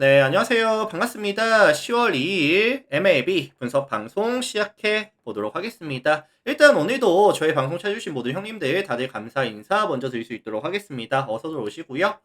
네, 안녕하세요. 반갑습니다. 10월 2일 MLB 분석 방송 시작해 보도록 하겠습니다. 일단 오늘도 저희 방송 찾아주신 모든 형님들 다들 감사 인사 먼저 드릴 수 있도록 하겠습니다. 어서 들어오시고요.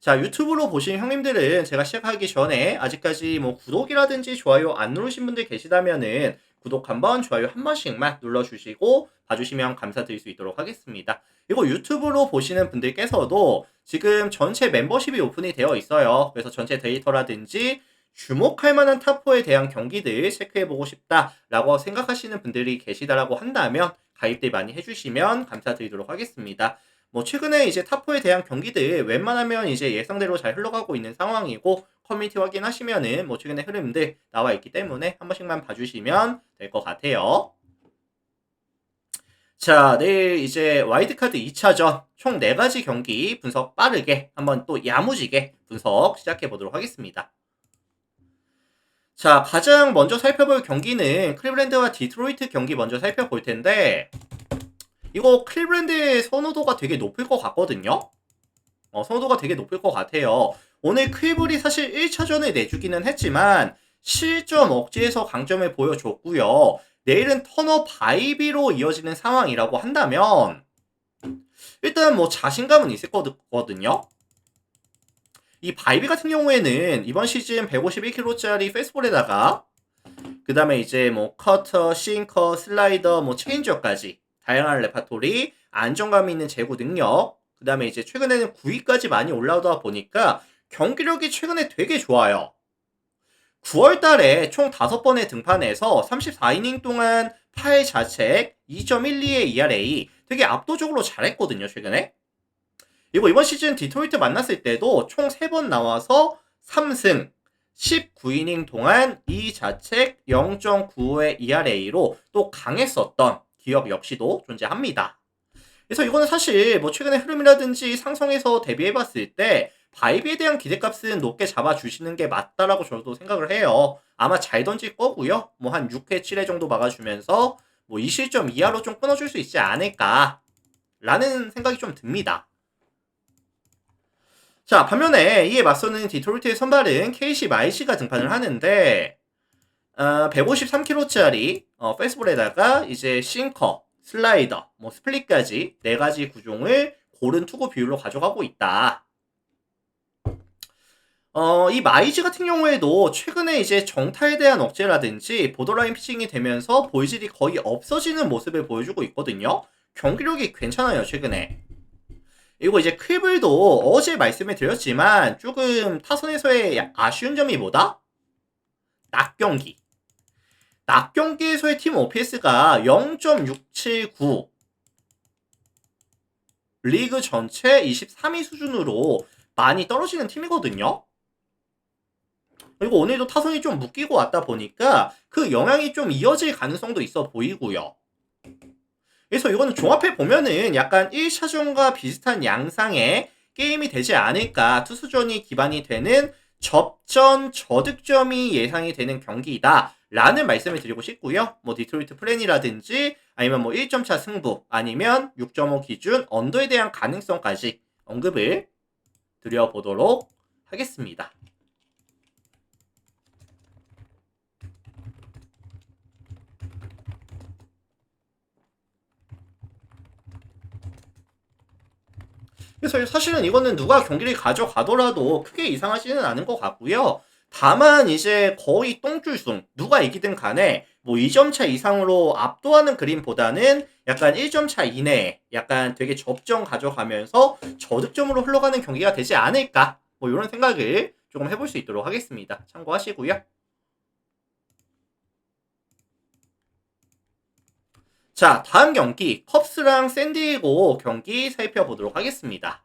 자, 유튜브로 보신 형님들은 제가 시작하기 전에 아직까지 뭐 구독이라든지 좋아요 안 누르신 분들 계시다면은 구독 한번, 좋아요 한 번씩만 눌러주시고 봐주시면 감사드릴 수 있도록 하겠습니다. 그리고 유튜브로 보시는 분들께서도 지금 전체 멤버십이 오픈이 되어 있어요. 그래서 전체 데이터라든지 주목할 만한 탑4에 대한 경기들 체크해보고 싶다라고 생각하시는 분들이 계시다라고 한다면 가입들 많이 해주시면 감사드리도록 하겠습니다. 뭐 최근에 이제 탑4에 대한 경기들 웬만하면 이제 예상대로 잘 흘러가고 있는 상황이고 커뮤니티 확인하시면은 뭐 최근에 흐름들 나와 있기 때문에 한 번씩만 봐주시면 될 것 같아요. 자, 내일 이제 와일드카드 2차전 총 4가지 경기 분석 빠르게 한번 또 야무지게 분석 시작해 보도록 하겠습니다. 자, 가장 먼저 살펴볼 경기는 클리블랜드와 디트로이트 경기 먼저 살펴볼 텐데 이거 클리블랜드의 선호도가 되게 높을 것 같거든요. 선호도가 되게 높을 것 같아요. 오늘 클리블이 사실 1차전을 내주기는 했지만 실점 억제에서 강점을 보여줬고요. 내일은 터너 바이비로 이어지는 상황이라고 한다면 일단 뭐 자신감은 있을 거거든요. 이 바이비 같은 경우에는 이번 시즌 151kg짜리 페스볼에다가 그 다음에 이제 뭐 커터, 싱커, 슬라이더, 뭐 체인저까지 다양한 레파토리, 안정감 있는 제구 능력, 그 다음에 이제 최근에는 9위까지 많이 올라오다 보니까 경기력이 최근에 되게 좋아요. 9월 달에 총 5번의 등판에서 34이닝 동안 8자책, 2.12의 ERA 되게 압도적으로 잘했거든요, 최근에. 그리고 이번 시즌 디트로이트 만났을 때도 총 3번 나와서 3승, 19이닝 동안 2자책 0.95의 ERA로 또 강했었던 기억 역시도 존재합니다. 그래서 이거는 사실 뭐 최근의 흐름이라든지 상성에서 대비해봤을 때 바이비에 대한 기대값은 높게 잡아주시는 게 맞다라고 저도 생각을 해요. 아마 잘 던질 거고요. 뭐 한 6회, 7회 정도 막아주면서 뭐 2실점 이하로 좀 끊어줄 수 있지 않을까 라는 생각이 좀 듭니다. 자, 반면에 이에 맞서는 디트로이트의 선발은 KC 마이시가 등판을 하는데 153kg짜리 페스볼에다가 이제 싱커, 슬라이더, 뭐 스플릿까지 4가지 구종을 고른 투구 비율로 가져가고 있다. 이 마이즈 같은 경우에도 최근에 이제 정타에 대한 억제라든지 보더라인 피칭이 되면서 볼질이 거의 없어지는 모습을 보여주고 있거든요. 경기력이 괜찮아요, 최근에. 그리고 이제 클블도 어제 말씀을 드렸지만 조금 타선에서의 아쉬운 점이 뭐다? 낮 경기. 낮 경기에서의 팀 OPS가 0.679 리그 전체 23위 수준으로 많이 떨어지는 팀이거든요. 그리고 오늘도 타선이 좀 묶이고 왔다 보니까 그 영향이 좀 이어질 가능성도 있어 보이고요. 그래서 이거는 종합해 보면은 약간 1차전과 비슷한 양상의 게임이 되지 않을까. 투수전이 기반이 되는 접전 저득점이 예상이 되는 경기이다 라는 말씀을 드리고 싶고요. 뭐 디트로이트 플랜이라든지 아니면 뭐 1점 차 승부 아니면 6.5 기준 언더에 대한 가능성까지 언급을 드려보도록 하겠습니다. 그래서 사실은 이거는 누가 경기를 가져가더라도 크게 이상하지는 않은 것 같고요. 다만 이제 거의 똥줄승 누가 이기든 간에 뭐 2점 차 이상으로 압도하는 그림보다는 약간 1점 차 이내에 약간 되게 접전 가져가면서 저득점으로 흘러가는 경기가 되지 않을까 뭐 이런 생각을 조금 해볼 수 있도록 하겠습니다. 참고하시고요. 자, 다음 경기 컵스랑 샌디에고 경기 살펴보도록 하겠습니다.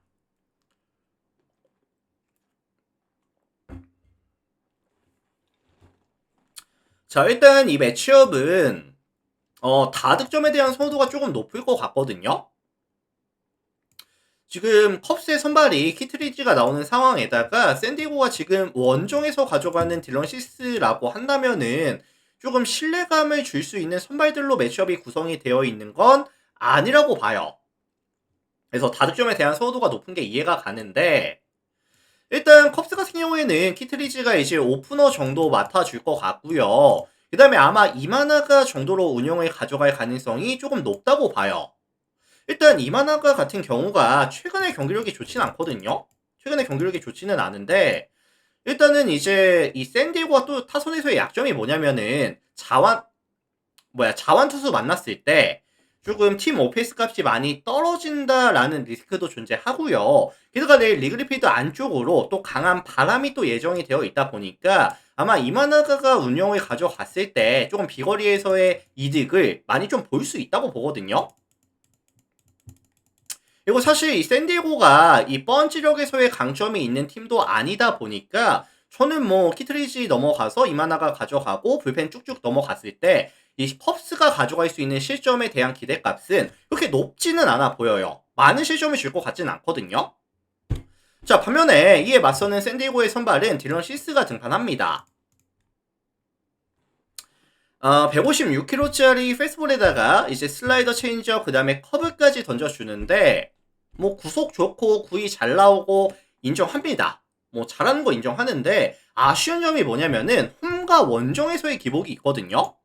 자, 일단 이 매치업은 다득점에 대한 선호도가 조금 높을 것 같거든요. 지금 컵스의 선발이 키트리지가 나오는 상황에다가 샌디에고가 지금 원정에서 가져가는 딜런 시스라고 한다면은 조금 신뢰감을 줄 수 있는 선발들로 매치업이 구성이 되어 있는 건 아니라고 봐요. 그래서 다득점에 대한 선호도가 높은 게 이해가 가는데 일단 컵스 같은 경우에는 키트리지가 이제 오프너 정도 맡아줄 것 같고요. 그 다음에 아마 이만화가 정도로 운영을 가져갈 가능성이 조금 높다고 봐요. 일단 이만화가 같은 경우가 최근에 경기력이 좋진 않거든요. 최근에 경기력이 좋지는 않은데 일단은 이제 이 샌디에고가 또 타선에서의 약점이 뭐냐면은 자완 투수 만났을 때 조금 팀 오페이스 값이 많이 떨어진다라는 리스크도 존재하고요. 게다가 내일 리그리필드 안쪽으로 또 강한 바람이 또 예정이 되어 있다 보니까 아마 이마나가가 운영을 가져갔을 때 조금 비거리에서의 이득을 많이 좀 볼 수 있다고 보거든요. 그리고 사실 이 샌디에고가 이 뻔지력에서의 강점이 있는 팀도 아니다 보니까 저는 뭐 키트리지 넘어가서 이마나가 가져가고 불펜 쭉쭉 넘어갔을 때 이 컵스가 가져갈 수 있는 실점에 대한 기대값은 그렇게 높지는 않아 보여요. 많은 실점을 줄 것 같지는 않거든요. 자, 반면에 이에 맞서는 샌디에고의 선발은 딜런 시스가 등판합니다. 156km짜리 페스트볼에다가 이제 슬라이더 체인지업 그 다음에 커브까지 던져주는데 뭐 구속 좋고 구위 잘 나오고 인정합니다. 뭐 잘하는 거 인정하는데 아쉬운 점이 뭐냐면은 홈과 원정에서의 기복이 있거든요.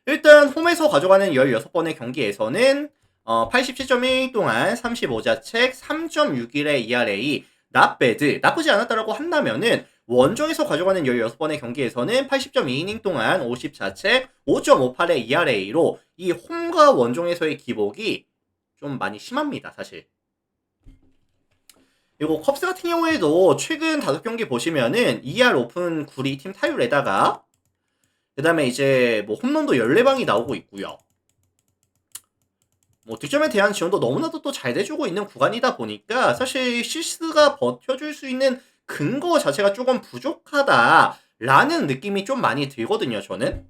일단 홈에서 가져가는 16번의 경기에서는 87.1 동안 35자책 3.61의 ERA 나쁘지 않았다라고 한다면은 원정에서 가져가는 16번의 경기에서는 80.2이닝 동안 50자책 5.58의 ERA로 이 홈과 원정에서의 기복이 좀 많이 심합니다, 사실. 그리고 컵스 같은 경우에도 최근 5경기 보시면은 2할 오픈 9리 팀 타율에다가 그 다음에 이제 뭐 홈런도 14방이 나오고 있고요. 뭐 득점에 대한 지원도 너무나도 또 잘 돼주고 있는 구간이다 보니까 사실 시스가 버텨줄 수 있는 근거 자체가 조금 부족하다라는 느낌이 좀 많이 들거든요, 저는.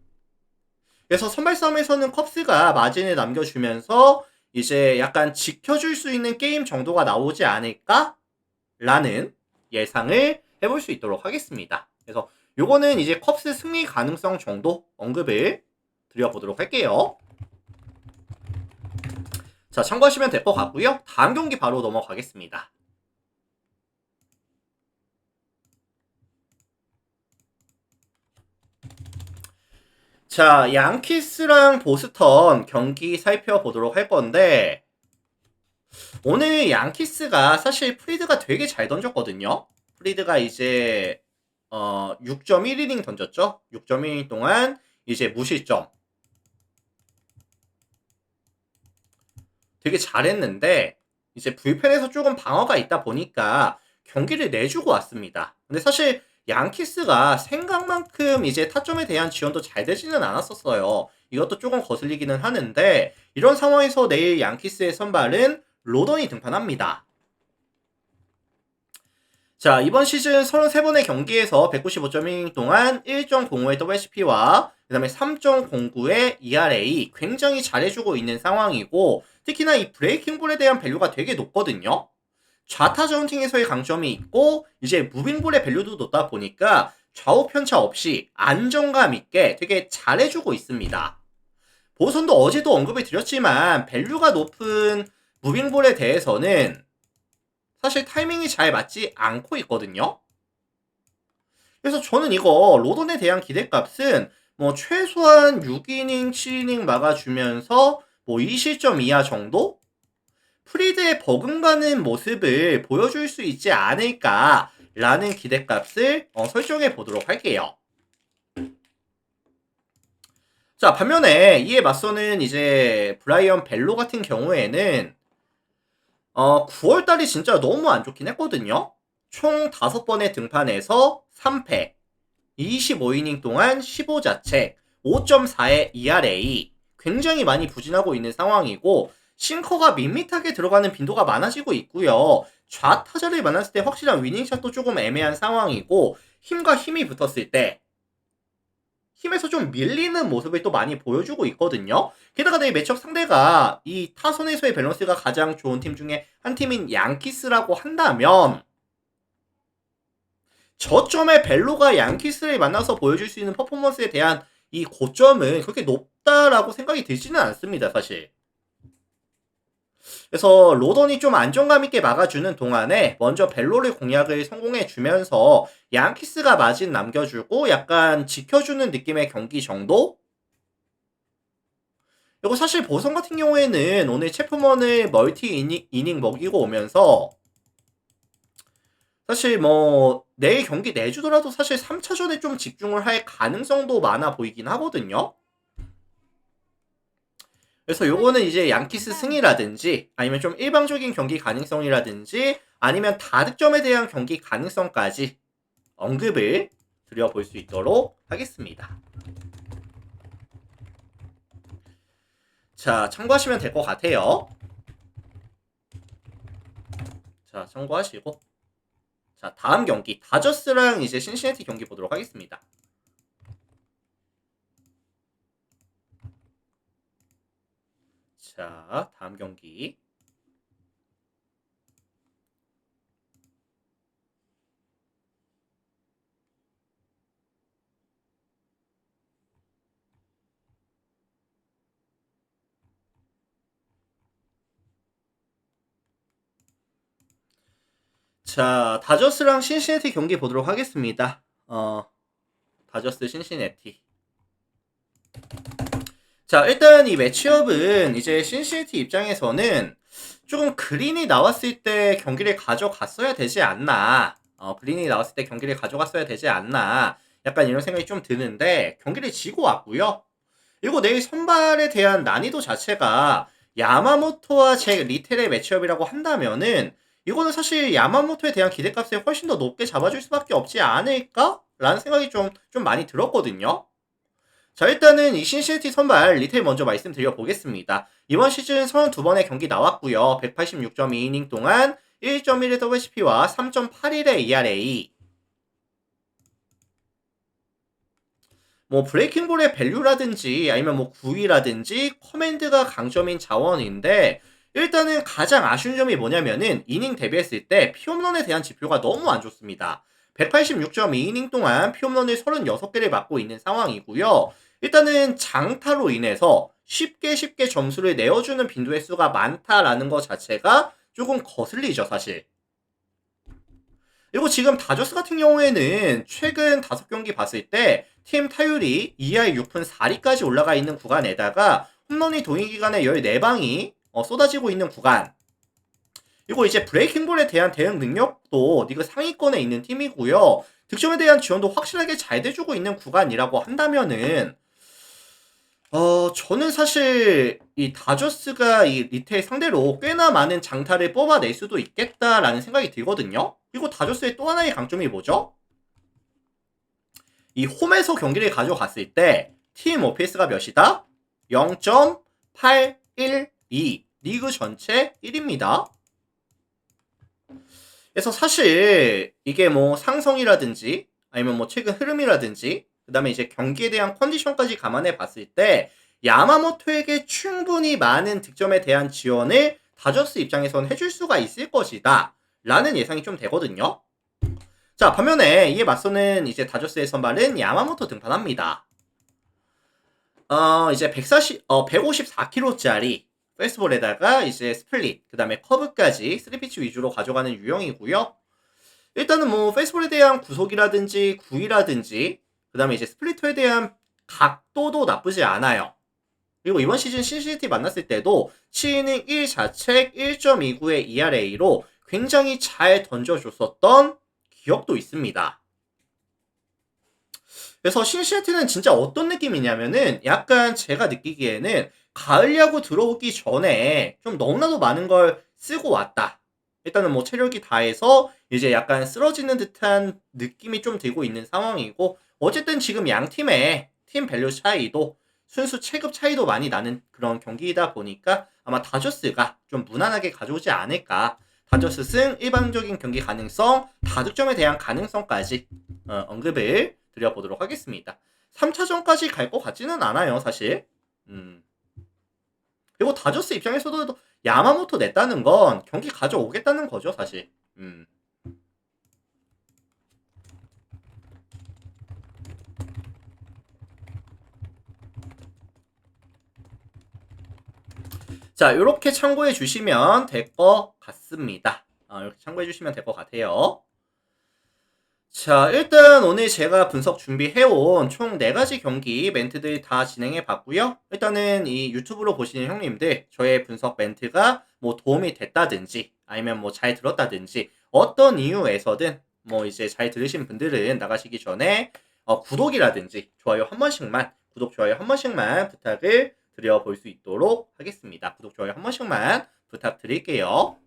그래서 선발 싸움에서는 컵스가 마진을 남겨주면서 이제 약간 지켜줄 수 있는 게임 정도가 나오지 않을까라는 예상을 해볼 수 있도록 하겠습니다. 그래서 요거는 이제 컵스 승리 가능성 정도 언급을 드려보도록 할게요. 자, 참고하시면 될 것 같고요. 다음 경기 바로 넘어가겠습니다. 자, 양키스랑 보스턴 경기 살펴보도록 할 건데 오늘 양키스가 사실 프리드가 되게 잘 던졌거든요. 프리드가 이제 6.1이닝 던졌죠. 6.1이닝 동안 이제 무실점. 되게 잘했는데 이제 불펜에서 조금 방어가 있다 보니까 경기를 내주고 왔습니다. 근데 사실 양키스가 생각만큼 이제 타점에 대한 지원도 잘 되지는 않았었어요. 이것도 조금 거슬리기는 하는데 이런 상황에서 내일 양키스의 선발은 로던이 등판합니다. 자, 이번 시즌 33번의 경기에서 195.1이닝 동안 1.05의 WHP와 그 다음에 3.09의 ERA 굉장히 잘해주고 있는 상황이고 특히나 이 브레이킹볼에 대한 밸류가 되게 높거든요. 좌타 자운팅에서의 강점이 있고 이제 무빙볼의 밸류도 높다 보니까 좌우 편차 없이 안정감 있게 되게 잘해주고 있습니다. 보선도 어제도 언급을 드렸지만 밸류가 높은 무빙볼에 대해서는 사실 타이밍이 잘 맞지 않고 있거든요. 그래서 저는 이거 로던에 대한 기대값은 뭐 최소한 6이닝, 7이닝 막아주면서 뭐 2실점 이하 정도? 프리드의 버금가는 모습을 보여줄 수 있지 않을까라는 기대값을 설정해 보도록 할게요. 자, 반면에 이에 맞서는 이제 브라이언 벨로 같은 경우에는 9월달이 진짜 너무 안 좋긴 했거든요. 총 5번의 등판에서 3패, 25이닝 동안 15자책, 5.4의 ERA, 굉장히 많이 부진하고 있는 상황이고 싱커가 밋밋하게 들어가는 빈도가 많아지고 있고요. 좌타자를 만났을 때 확실한 위닝샷도 조금 애매한 상황이고 힘과 힘이 붙었을 때 힘에서 좀 밀리는 모습을 또 많이 보여주고 있거든요. 게다가 내일 매치업 상대가 이 타선에서의 밸런스가 가장 좋은 팀 중에 한 팀인 양키스라고 한다면 저점의 벨로가 양키스를 만나서 보여줄 수 있는 퍼포먼스에 대한 이 고점은 그렇게 높다라고 생각이 들지는 않습니다, 사실. 그래서 로던이 좀 안정감 있게 막아주는 동안에 먼저 벨로를 공략을 성공해주면서 양키스가 마진 남겨주고 약간 지켜주는 느낌의 경기 정도? 그리고 사실 보성 같은 경우에는 오늘 체프먼을 멀티 이닝 먹이고 오면서 사실 뭐 내일 경기 내주더라도 사실 3차전에 좀 집중을 할 가능성도 많아 보이긴 하거든요. 그래서 요거는 이제 양키스 승이라든지 아니면 좀 일방적인 경기 가능성이라든지 아니면 다득점에 대한 경기 가능성까지 언급을 드려볼 수 있도록 하겠습니다. 자, 참고하시면 될 것 같아요. 자, 참고하시고. 자, 다음 경기. 다저스랑 이제 신시내티 경기 보도록 하겠습니다. 자, 다음 경기. 자, 다저스랑 신시내티 경기 보도록 하겠습니다. 다저스 신시내티. 자, 일단 이 매치업은 이제 신시내티 입장에서는 조금 그린이 나왔을 때 경기를 가져갔어야 되지 않나. 그린이 나왔을 때 경기를 가져갔어야 되지 않나. 약간 이런 생각이 좀 드는데 경기를 지고 왔고요. 그리고 내일 선발에 대한 난이도 자체가 야마모토와 잭 리텔의 매치업이라고 한다면은 이거는 사실 야마모토에 대한 기대값을 훨씬 더 높게 잡아줄 수밖에 없지 않을까? 라는 생각이 좀 많이 들었거든요. 자, 일단은 이 신시티 선발 리텔 먼저 말씀드려 보겠습니다. 이번 시즌 32번의 경기 나왔고요. 186.2이닝 동안 1.1의 WHP와 3.81의 ERA. 뭐 브레이킹볼의 밸류라든지 아니면 뭐 구위라든지 커맨드가 강점인 자원인데 일단은 가장 아쉬운 점이 뭐냐면은 이닝 대비했을 때 피홈런에 대한 지표가 너무 안 좋습니다. 186.2이닝 동안 피홈런을 36개를 맞고 있는 상황이고요. 일단은 장타로 인해서 쉽게 점수를 내어주는 빈도의 수가 많다라는 것 자체가 조금 거슬리죠, 사실. 그리고 지금 다저스 같은 경우에는 최근 5경기 봤을 때 팀 타율이 2할 6푼 4리까지 올라가 있는 구간에다가 홈런이 동일 기간에 14방이 쏟아지고 있는 구간. 그리고 이제 브레이킹볼에 대한 대응 능력도 리그 상위권에 있는 팀이고요. 득점에 대한 지원도 확실하게 잘 돼주고 있는 구간이라고 한다면은 저는 사실 이 다저스가 이 리테일 상대로 꽤나 많은 장타를 뽑아낼 수도 있겠다라는 생각이 들거든요. 그리고 다저스의 또 하나의 강점이 뭐죠? 이 홈에서 경기를 가져갔을 때 팀 오피스가 몇이다? 0.812 리그 전체 1입니다. 그래서 사실 이게 뭐 상성이라든지 아니면 뭐 최근 흐름이라든지 그 다음에 이제 경기에 대한 컨디션까지 감안해 봤을 때 야마모토에게 충분히 많은 득점에 대한 지원을 다저스 입장에선 해줄 수가 있을 것이다 라는 예상이 좀 되거든요. 자, 반면에 이에 맞서는 이제 다저스의 선발은 야마모토 등판합니다. 이제 154kg짜리 페스티벌에다가 이제 스플릿, 그 다음에 커브까지 3피치 위주로 가져가는 유형이고요. 일단은 뭐 페스티벌에 대한 구속이라든지 구위라든지 그 다음에 이제 스플리터에 대한 각도도 나쁘지 않아요. 그리고 이번 시즌 신시티 만났을 때도 7이닝 1자책 1.29의 ERA로 굉장히 잘 던져줬었던 기억도 있습니다. 그래서 신시티는 진짜 어떤 느낌이냐면은 약간 제가 느끼기에는 가을 야구 들어오기 전에 좀 너무나도 많은 걸 쓰고 왔다. 일단은 뭐 체력이 다해서 이제 약간 쓰러지는 듯한 느낌이 좀 들고 있는 상황이고 어쨌든 지금 양 팀의 팀 밸류 차이도 순수 체급 차이도 많이 나는 그런 경기이다 보니까 아마 다저스가 좀 무난하게 가져오지 않을까. 다저스 승, 일반적인 경기 가능성, 다득점에 대한 가능성까지 언급을 드려보도록 하겠습니다. 3차전까지 갈 것 같지는 않아요, 사실. 그리고 다저스 입장에서도 야마모토 냈다는 건 경기 가져오겠다는 거죠, 사실. 자, 이렇게 참고해 주시면 될 것 같습니다. 이렇게 참고해 주시면 될 것 같아요. 자, 일단 오늘 제가 분석 준비해온 총 4가지 경기 멘트들 다 진행해 봤고요. 일단은 이 유튜브로 보시는 형님들, 저의 분석 멘트가 뭐 도움이 됐다든지, 아니면 뭐 잘 들었다든지, 어떤 이유에서든 뭐 이제 잘 들으신 분들은 나가시기 전에 구독이라든지 좋아요 한 번씩만, 구독, 좋아요 한 번씩만 부탁을 드려볼 수 있도록 하겠습니다. 구독, 좋아요 한 번씩만 부탁드릴게요.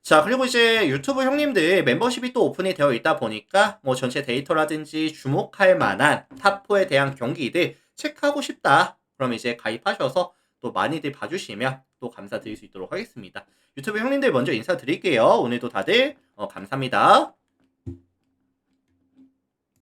자, 그리고 이제 유튜브 형님들 멤버십이 또 오픈이 되어 있다 보니까 뭐 전체 데이터라든지 주목할 만한 탑4에 대한 경기들 체크하고 싶다. 그럼 이제 가입하셔서 또 많이들 봐주시면 또 감사드릴 수 있도록 하겠습니다. 유튜브 형님들 먼저 인사드릴게요. 오늘도 다들 감사합니다.